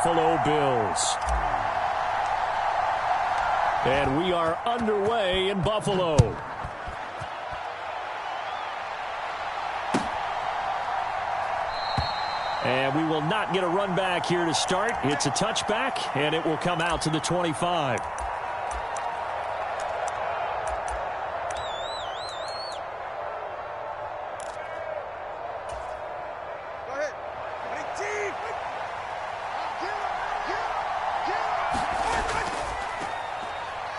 Buffalo Bills. And we are underway in Buffalo. And we will not get a run back here to start. It's a touchback, and it will come out to the 25.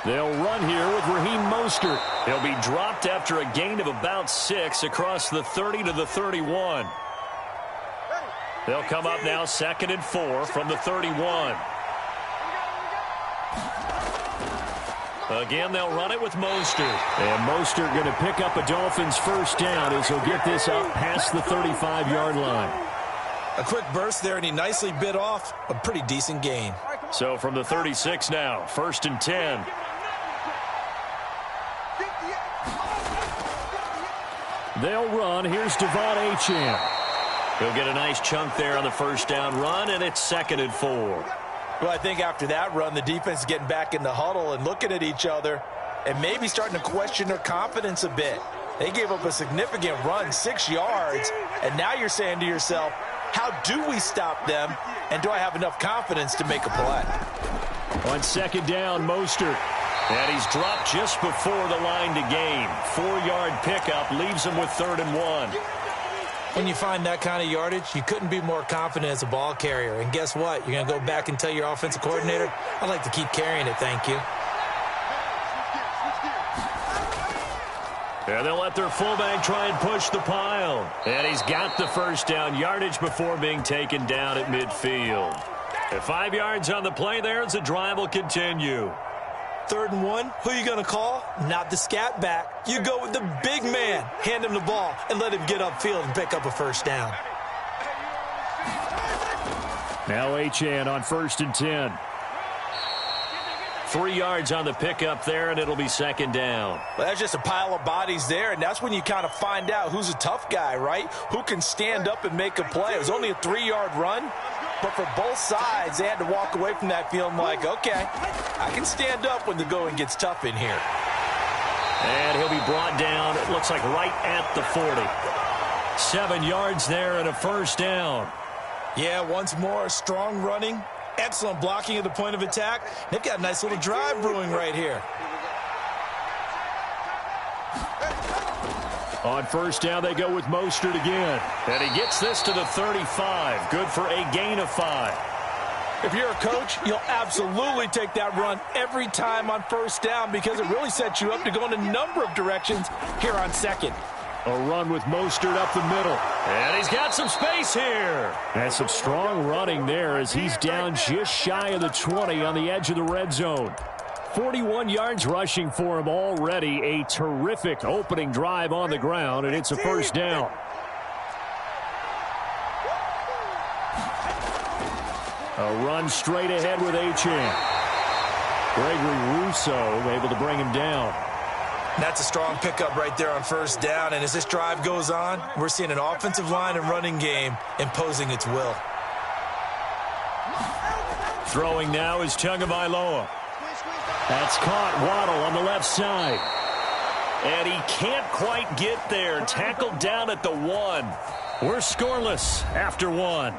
They'll run here with Raheem Mostert. He'll be dropped after a gain of about 6 across the 30 to the 31. They'll come up now 2nd and 4 from the 31. Again, they'll run it with Mostert. And Mostert going to pick up a Dolphins first down as he'll get this up past the 35-yard line. A quick burst there, and he nicely bit off a pretty decent gain. So from the 36 now, 1st and 10. They'll run. Here's Devon Achane. He'll get a nice chunk there on the first down run, and it's 2nd and 4. Well, I think after that run, the defense is getting back in the huddle and looking at each other and maybe starting to question their confidence a bit. They gave up a significant run, 6 yards, and now you're saying to yourself, how do we stop them, and do I have enough confidence to make a play? On 2nd down, Mostert. And he's dropped just before the line to gain. 4-yard pickup leaves him with 3rd and 1. When you find that kind of yardage, you couldn't be more confident as a ball carrier. And guess what? You're going to go back and tell your offensive coordinator, I'd like to keep carrying it, thank you. And they'll let their fullback try and push the pile. And he's got the first down yardage before being taken down at midfield. At 5 yards on the play there as the drive will continue. 3rd and 1, who are you going to call? Not the scat back. You go with the big man. Hand him the ball and let him get upfield and pick up a first down. Now Achane on 1st and 10. 3 yards on the pickup there, and it'll be 2nd down. Well, that's just a pile of bodies there, and that's when you kind of find out who's a tough guy, right? Who can stand up and make a play. It was only a 3-yard run, but for both sides, they had to walk away from that feeling like, okay, I can stand up when the going gets tough in here. And he'll be brought down, it looks like right at the 40. 7 yards there and a first down. Yeah, once more, strong running, excellent blocking at the point of attack. They've got a nice little drive brewing right here. On first down, they go with Mostert again. And he gets this to the 35. Good for a gain of 5. If you're a coach, you'll absolutely take that run every time on first down because it really sets you up to go in a number of directions here on 2nd. A run with Mostert up the middle. And he's got some space here. And some strong running there as he's down just shy of the 20 on the edge of the red zone. 41 yards rushing for him already. A terrific opening drive on the ground, and it's a first down. A run straight ahead with Achane. Gregory Rousseau able to bring him down. That's a strong pickup right there on first down, and as this drive goes on, we're seeing an offensive line and running game imposing its will. Throwing now is Tagovailoa. That's caught. Waddle on the left side. And he can't quite get there. Tackled down at the 1. We're scoreless after 1.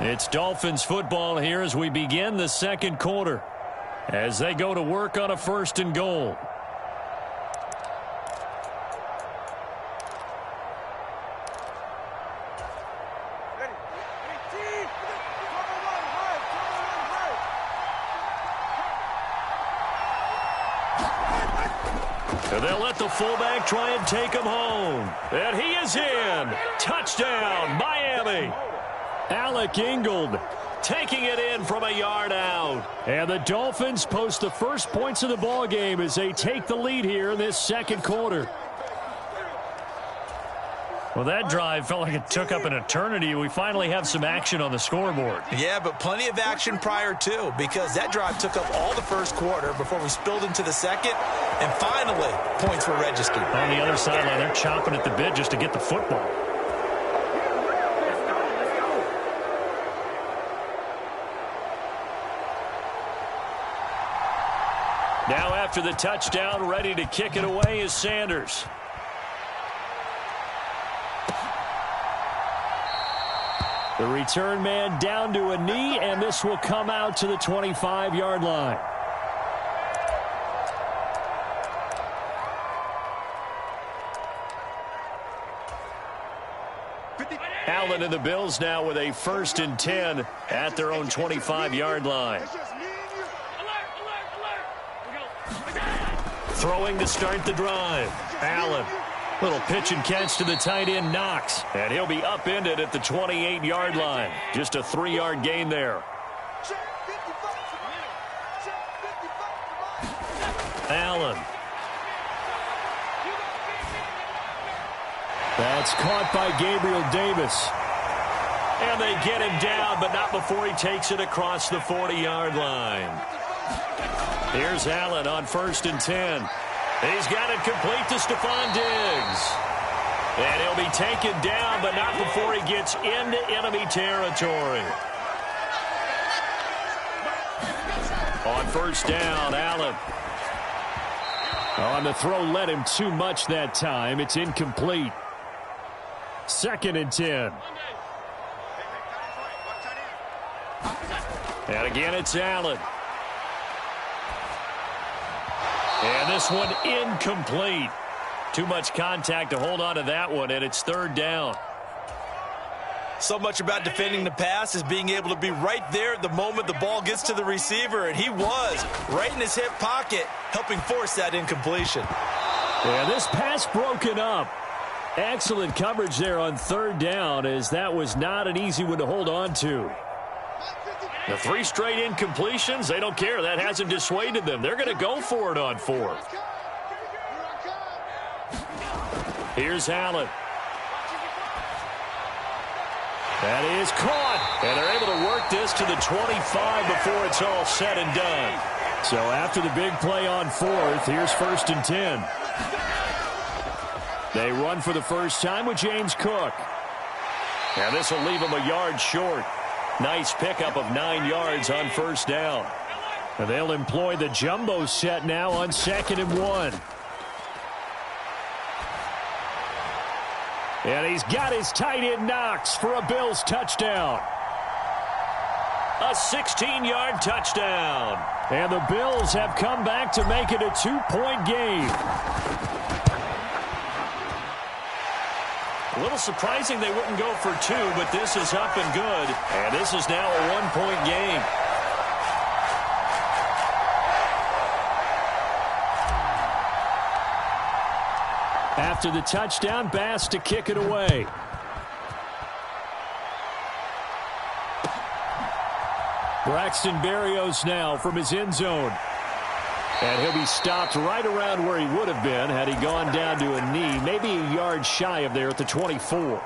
It's Dolphins football here as we begin the 2nd quarter. As they go to work on a 1st and goal. And they'll let the fullback try and take him home. And he is in. Touchdown, Miami. Alec Ingold taking it in from a yard out. And the Dolphins post the first points of the ball game as they take the lead here in this 2nd quarter. Well, that drive felt like it took up an eternity. We finally have some action on the scoreboard. Yeah, but plenty of action prior to, because that drive took up all the first quarter before we spilled into the 2nd, and finally, points were registered. On the other sideline, they're chomping at the bit just to get the football. after the touchdown, ready to kick it away is Sanders. The return man down to a knee, and this will come out to the 25-yard line. Allen and the Bills now with a 1st and 10 at their own 25-yard line. Throwing to start the drive. Allen. Little pitch and catch to the tight end, Knox. And he'll be upended at the 28-yard line. Just a 3-yard gain there. Allen. That's caught by Gabriel Davis. And they get him down, but not before he takes it across the 40-yard line. Here's Allen on 1st and 10. He's got it complete to Stephon Diggs. And he'll be taken down, but not before he gets into enemy territory. On 1st down, Allen. On the throw, led him too much that time. It's incomplete. 2nd and 10. And again, it's Allen. And this one incomplete. Too much contact to hold on to that one, and it's 3rd down. So much about defending the pass is being able to be right there at the moment the ball gets to the receiver, and he was right in his hip pocket, helping force that incompletion. And this pass broken up. Excellent coverage there on 3rd down, as that was not an easy one to hold on to. The 3 straight incompletions, they don't care. That hasn't dissuaded them. They're going to go for it on 4th. Here's Allen. That is caught. And they're able to work this to the 25 before it's all said and done. So after the big play on 4th, here's 1st and 10. They run for the first time with James Cook. And this will leave them a yard short. Nice pickup of 9 yards on 1st down. And they'll employ the jumbo set now on 2nd and 1. And he's got his tight end Knox for a Bills touchdown. A 16-yard touchdown. And the Bills have come back to make it a 2-point game. A little surprising they wouldn't go for 2, but this is up and good. And this is now a 1-point game. After the touchdown, Bass to kick it away. Braxton Berrios now from his end zone. And he'll be stopped right around where he would have been had he gone down to a knee, maybe a yard shy of there at the 24.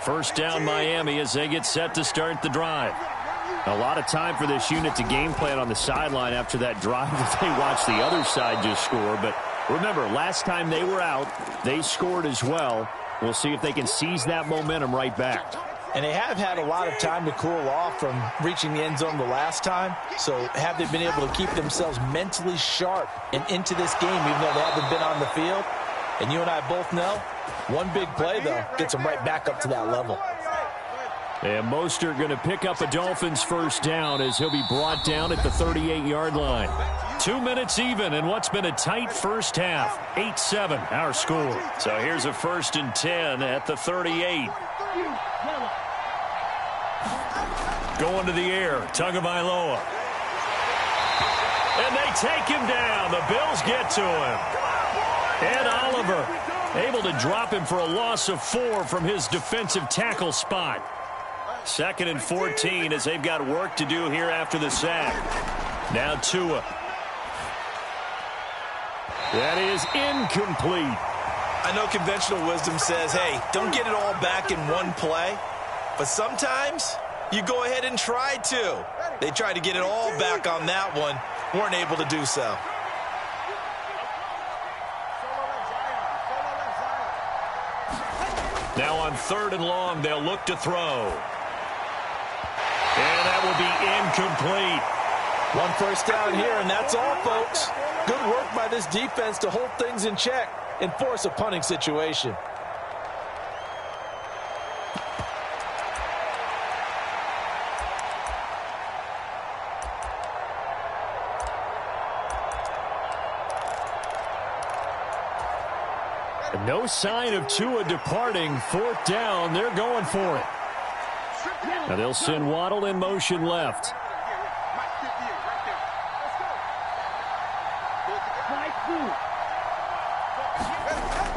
First down, Miami, as they get set to start the drive. A lot of time for this unit to game plan on the sideline after that drive that they watched the other side just score. But remember, last time they were out, they scored as well. We'll see if they can seize that momentum right back. And they have had a lot of time to cool off from reaching the end zone the last time. So have they been able to keep themselves mentally sharp and into this game, even though they haven't been on the field? And you and I both know, one big play, though, gets them right back up to that level. And Mostert going to pick up a Dolphins first down as he'll be brought down at the 38-yard line. 2 minutes even in what's been a tight first half. 8-7 our score. So here's a 1st and 10 at the 38. Going to the air, Tagovailoa. And they take him down. The Bills get to him. Ed Oliver able to drop him for a loss of 4 from his defensive tackle spot. 2nd and 14 as they've got work to do here after the sack. Now Tua. That is incomplete. I know conventional wisdom says, hey, don't get it all back in one play. But sometimes you go ahead and try to. They tried to get it all back on that one. Weren't able to do so. Now on 3rd and long, they'll look to throw. will be incomplete. One first down here, and that's all, folks. Good work by this defense to hold things in check and force a punting situation. No sign of Tua departing. Fourth down. They're going for it. Now they'll send Waddle in motion left.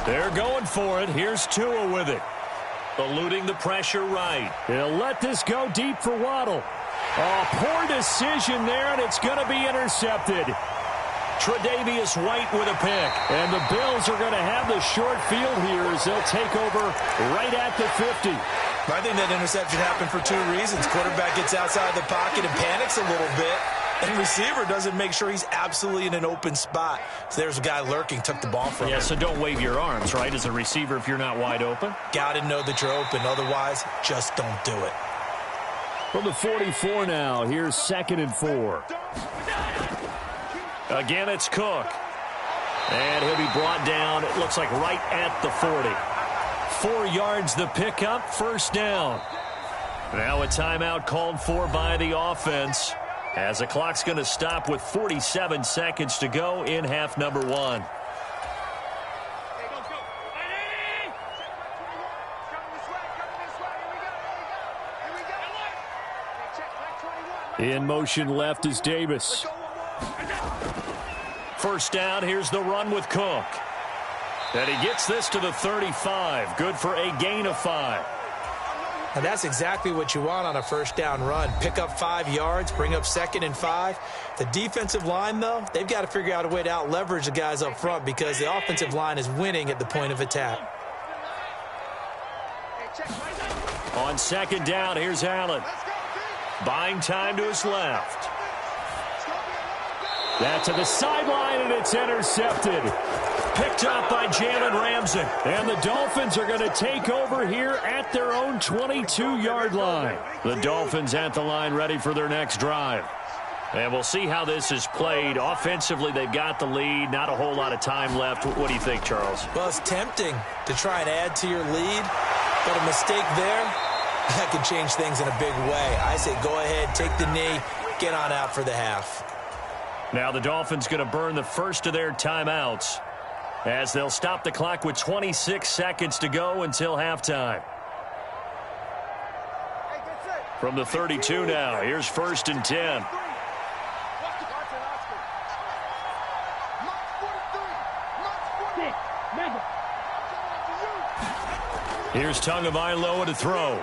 They're going for it. Here's Tua with it. Eluding the pressure right. They'll let this go deep for Waddle. Oh, poor decision there, and it's going to be intercepted. Tre'Davious White with a pick. And the Bills are going to have the short field here as they'll take over right at the 50. I think that interception happened for two reasons. Quarterback gets outside the pocket and panics a little bit. And receiver doesn't make sure he's absolutely in an open spot. So there's a guy lurking, took the ball from him. Yeah, so don't wave your arms, right, as a receiver if you're not wide open. Got to know that you're open. Otherwise, just don't do it. From the 44 now, here's 2nd and 4. Again, it's Cook. And he'll be brought down, it looks like right at the 40. 4 yards the pickup, first down. Now a timeout called for by the offense, as the clock's going to stop with 47 seconds to go in half number 1. In motion left is Davis. First down, here's the run with Cook. And he gets this to the 35. Good for a gain of 5. Now that's exactly what you want on a first down run. Pick up 5 yards, bring up 2nd and 5. The defensive line, though, they've got to figure out a way to out-leverage the guys up front because the offensive line is winning at the point of attack. On 2nd down, here's Allen. Buying time to his left. That to the sideline, and it's intercepted. Picked up by Jalen Ramsey. And the Dolphins are going to take over here at their own 22-yard line. The Dolphins at the line ready for their next drive. And we'll see how this is played. Offensively, they've got the lead. Not a whole lot of time left. What do you think, Charles? Well, it's tempting to try and add to your lead, but a mistake there, that could change things in a big way. I say go ahead, take the knee, get on out for the half. Now the Dolphins going to burn the first of their timeouts as they'll stop the clock with 26 seconds to go until halftime. From the 32 now, here's 1st and 10. Here's Tagovailoa to throw.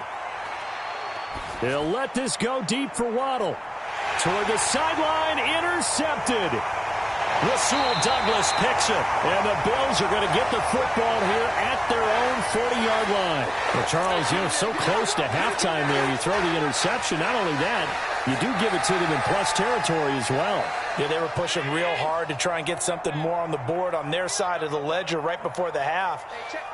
They'll let this go deep for Waddle. Toward the sideline, intercepted. Rasul Douglas picks it. And the Bills are going to get the football here at their own 40-yard line. Well, Charles, so close to halftime there. You throw the interception. Not only that, you do give it to them in plus territory as well. Yeah, they were pushing real hard to try and get something more on the board on their side of the ledger right before the half.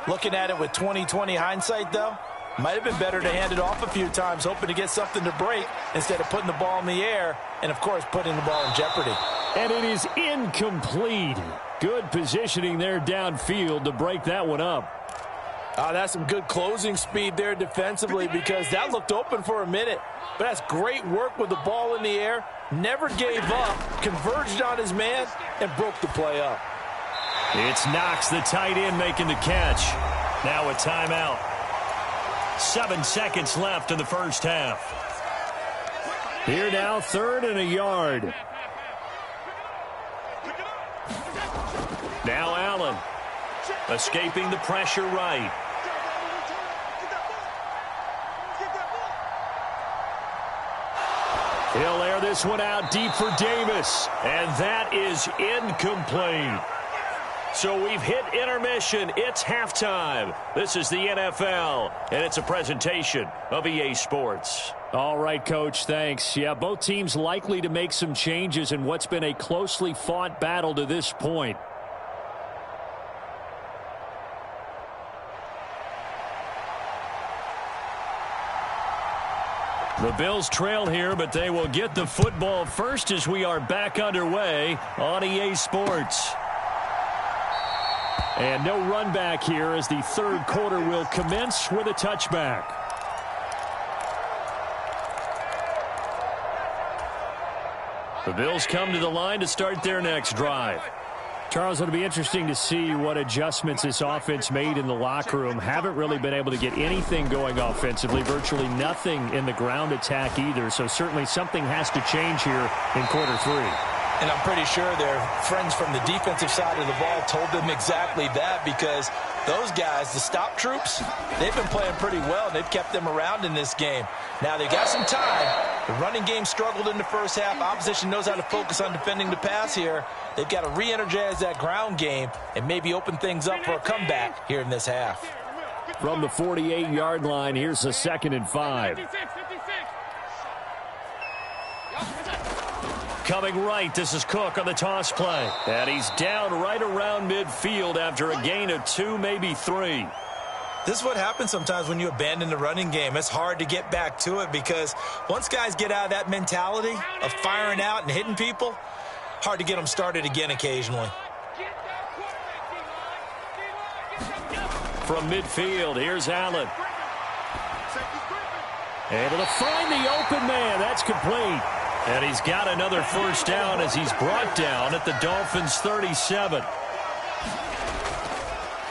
Looking at it with 20/20 hindsight, though, might have been better to hand it off a few times, hoping to get something to break instead of putting the ball in the air and, of course, putting the ball in jeopardy. And it is incomplete. Good positioning there downfield to break that one up. That's some good closing speed there defensively because that looked open for a minute. But that's great work with the ball in the air. Never gave up, converged on his man, and broke the play up. It's Knox, the tight end, making the catch. Now a timeout. 7 seconds left in the first half. Here now, 3rd and a yard. Now Allen, escaping the pressure right. He'll air this one out deep for Davis, and that is incomplete. So we've hit intermission. It's halftime. This is the NFL, and it's a presentation of EA Sports. All right, Coach, thanks. Yeah, both teams likely to make some changes in what's been a closely fought battle to this point. The Bills trail here, but they will get the football first as we are back underway on EA Sports. And no run back here as the third quarter will commence with a touchback. The Bills come to the line to start their next drive. Charles, it'll be interesting to see what adjustments this offense made in the locker room. Haven't really been able to get anything going offensively, virtually nothing in the ground attack either. So certainly something has to change here in quarter three. And I'm pretty sure their friends from the defensive side of the ball told them exactly that, because those guys, the stop troops, they've been playing pretty well. They've kept them around in this game. Now they've got some time. The running game struggled in the first half. Opposition knows how to focus on defending the pass here. They've got to re-energize that ground game and maybe open things up for a comeback here in this half. From the 48-yard line, here's a 2nd and 5. Coming right, this is Cook on the toss play. And he's down right around midfield after a gain of 2, maybe 3. This is what happens sometimes when you abandon the running game. It's hard to get back to it because once guys get out of that mentality of firing out and hitting people, hard to get them started again occasionally. From midfield, here's Allen. Able to find the open man. That's complete. And he's got another first down as he's brought down at the Dolphins' 37.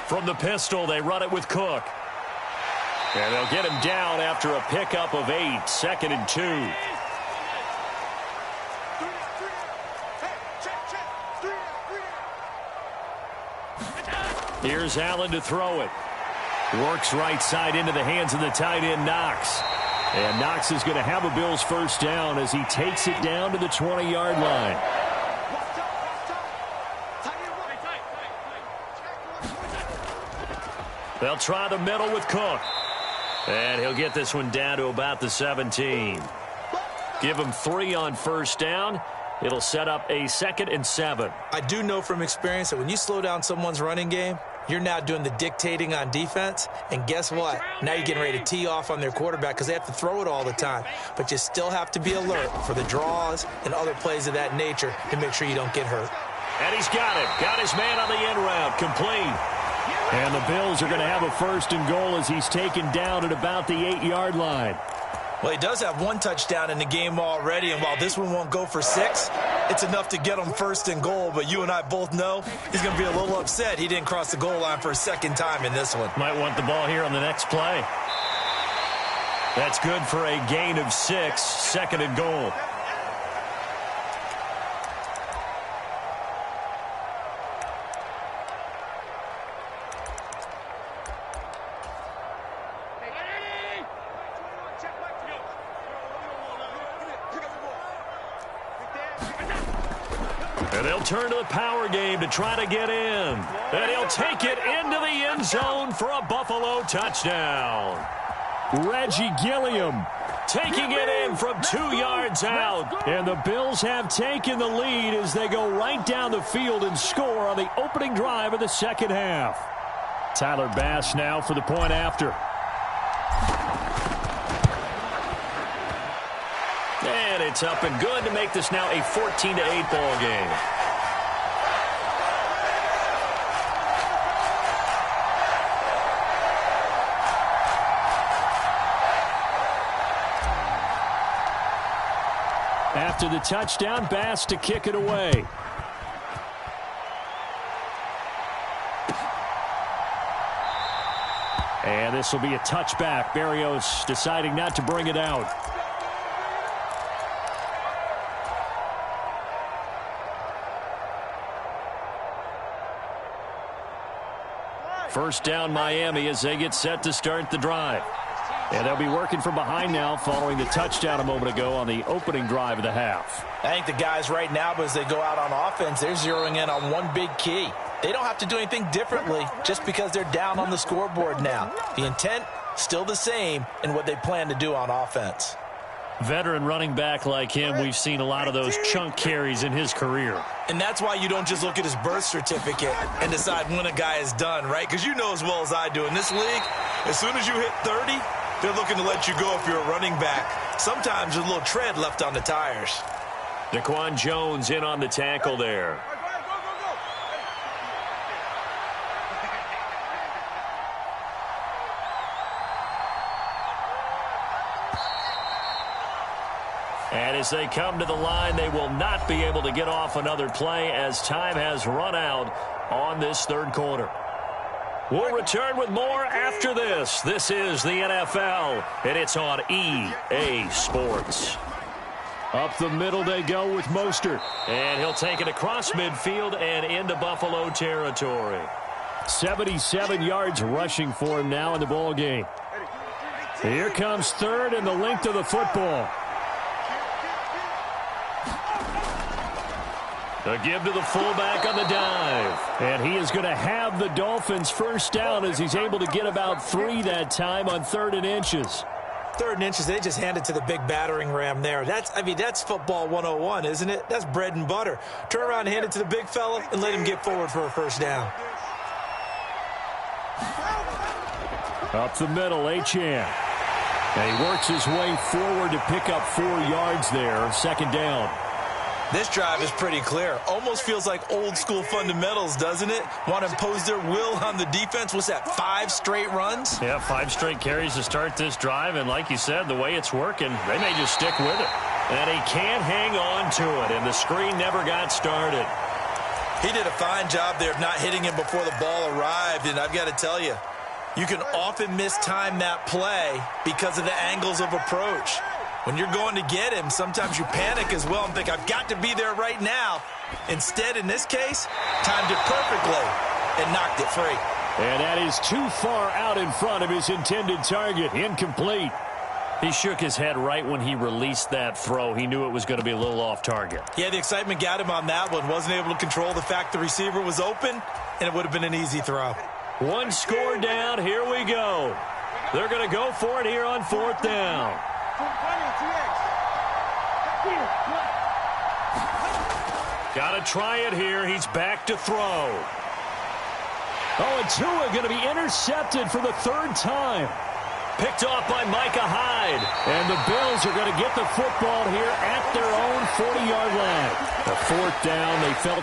From the pistol, they run it with Cook. And they'll get him down after a pickup of 8, 2nd and 2. Here's Allen to throw it. Works right side into the hands of the tight end, Knox. And Knox is going to have a Bills first down as he takes it down to the 20-yard line. They'll try the middle with Cook. And he'll get this one down to about the 17. Give him 3 on first down. It'll set up a 2nd and 7. I do know from experience that when you slow down someone's running game, you're now doing the dictating on defense. And guess what? Now you're getting ready to tee off on their quarterback because they have to throw it all the time. But you still have to be alert for the draws and other plays of that nature to make sure you don't get hurt. And he's got it. Got his man on the end route. Complete. And the Bills are going to have a 1st and goal as he's taken down at about the 8-yard line. Well, he does have 1 touchdown in the game already, and while this one won't go for 6, it's enough to get him 1st and goal. But you and I both know he's going to be a little upset he didn't cross the goal line for a 2nd time in this one. Might want the ball here on the next play. That's good for a gain of 6, 2nd and goal. And they'll turn to the power game to try to get in. And he'll take it into the end zone for a Buffalo touchdown. Reggie Gilliam taking it in from 2 yards out. And the Bills have taken the lead as they go right down the field and score on the opening drive of the 2nd half. Tyler Bass now for the point after. And it's up and good to make this now a 14-8 ball game. After the touchdown, Bass to kick it away. And this will be a touchback. Barrios deciding not to bring it out. First down Miami as they get set to start the drive. And they'll be working from behind now following the touchdown a moment ago on the opening drive of the half. I think the guys right now, as they go out on offense, they're zeroing in on one big key. They don't have to do anything differently just because they're down on the scoreboard now. The intent, still the same in what they plan to do on offense. Veteran running back like him, we've seen a lot of those chunk carries in his career. And that's why you don't just look at his birth certificate and decide when a guy is done, right? Because you know as well as I do, in this league, as soon as you hit 30, They're looking to let you go if you're a running back. Sometimes there's a little tread left on the tires. Daquan Jones in on the tackle there. And as they come to the line, they will not be able to get off another play as time has run out on this third quarter. We'll return with more after this. This is the NFL, and it's on EA Sports. Up the middle they go with Mostert. And he'll take it across midfield and into Buffalo territory. 77 yards rushing for him now in the ball game. Here comes third and the length of the football. A give to the fullback on the dive. And he is going to have the Dolphins first down as he's able to get about 3 that time on 3rd and inches. 3rd and inches, they just hand it to the big battering ram there. That's football 101, isn't it? That's bread and butter. Turn around and hand it to the big fella and let him get forward for a first down. Up the middle, Achane. And he works his way forward to pick up 4 yards there. 2nd down. This drive is pretty clear. Almost feels like old school fundamentals, doesn't it? Want to impose their will on the defense. What's that, 5 straight runs? Yeah, 5 straight carries to start this drive. And like you said, the way it's working, they may just stick with it. And he can't hang on to it. And the screen never got started. He did a fine job there of not hitting him before the ball arrived. And I've got to tell you, you can often mistime that play because of the angles of approach. When you're going to get him, sometimes you panic as well and think, I've got to be there right now. Instead, in this case, timed it perfectly and knocked it free. And that is too far out in front of his intended target. Incomplete. He shook his head right when he released that throw. He knew it was going to be a little off target. Yeah, the excitement got him on that one. Wasn't able to control the fact the receiver was open, and it would have been an easy throw. 1 score down. Here we go. They're going to go for it here on 4th down. Got to try it here. He's back to throw. Oh, and Tua going to be intercepted for the 3rd time. Picked off by Micah Hyde. And the Bills are going to get the football here at their own 40-yard line. The 4th down, they felt